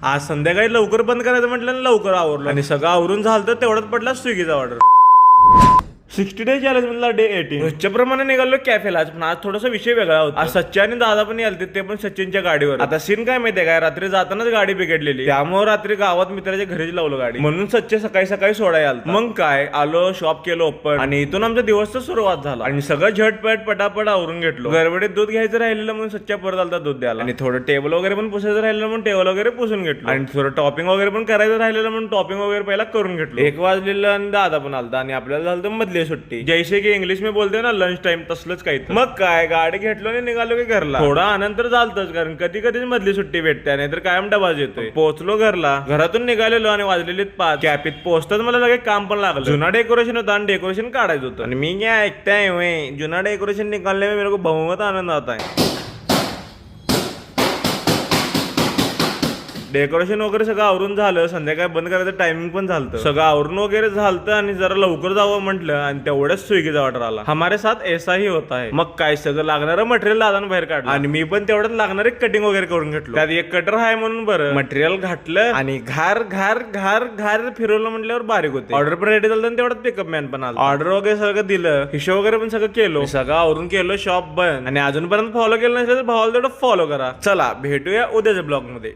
आज संध्याकाळी लवकर बंद करायचं म्हटलं आणि लवकर आवरलं आणि सगळं आवरून झालं तर तेवढंच पडला स्विगीचा ऑर्डर. 60 डे चॅलेंज मधला डे 18. रोजच्या प्रमाणे निघालो कॅफेला. पण आज थोडासा विषय वेगळा होता. आज सच्चा आणि दादा पण आलते, ते पण सचिनच्या गाडीवर. आता सीन काय माहितीये काय, रात्री जातानाच गाडी बिघडलेली, त्यामुळे रात्री गावात मित्राच्या घरीच लावलं गाडी, म्हणून सच्चे सकाळी सकाळी सोडायला आलता. मग काय आलो, शॉप केलं ओपन आणि इथून आमचा दिवसचा सुरुवात झाला आणि सगळं झटपट पटापट आवरून घेतलो. गडबडीत दूध घ्यायचं राहिलेलं म्हणून सच्चा परत आलता दूध द्यायला आणि थोडं टेबल वगैरे पण पुसायचं राहिलेलं म्हणून टेबल वगैरे पुसून घेतलं आणि थोडं टॉपिंग वगैरे पण करायचं राहिलेलं म्हणून टॉपिंग वगैरे पहिला करून घेतलं. 1 वाजलेलं आणि दादा पण आलता आणि आपल्याला झालं मधली सुट्टी, जैसे की इंग्लिश में बोलते ना लंच टाइम, तसलंच काही. मग काय गाडी घेतलो आणि निघालो की घरला. थोडा आनंद तर झालतच, कारण कधी कधीच मधली सुट्टी भेटते, नाहीतर कायम डबाज येतोय. पोहोचलो घरला, घरातून निघालेलो आणि वाजलेले 5. कॅफेत पोहोचतात मला लगेच काम पण लागलं. जुना डेकोरेशन होता आणि डेकोरेशन काढायचं होतं आणि मी काय ऐकताय, जुना डेकोरेशन निकालने में मेरे को बहुमत आनंद आता है. डेकोरेशन वगैरे सगळं आवरून झालं, संध्याकाळी बंद करायचं टायमिंग पण झालं, सगळं आवरून वगैरे झालं आणि जरा लवकर जावं म्हटलं आणि तेवढ्याच स्विगीचा ऑर्डर आला. हमारे साथ ऐसाही होता है. मग काय सगळं लागणारं मटेरियल दादानं बाहेर काढलं आणि मी पण तेवढ्यात लागणारे कटिंग वगैरे करून घेतलं. त्यात एक कटर आहे म्हणून बरं मटेरियल घातलं आणि घार घार घार घार फिरवलं म्हटल्यावर बारीक होते. ऑर्डर पण रेडी झालं आणि तेवढ्यात पिकअप मॅन पण आला. ऑर्डर वगैरे सगळं दिलं, हिशोब वगैरे पण सगळं केलं, सगळं आवरून केलं. शॉप बंद आणि अजूनपर्यंत फॉलो केलं नसेल तर भावाला तेवढं फॉलो करा. चला भेटूया उद्याच्या ब्लॉग मध्ये.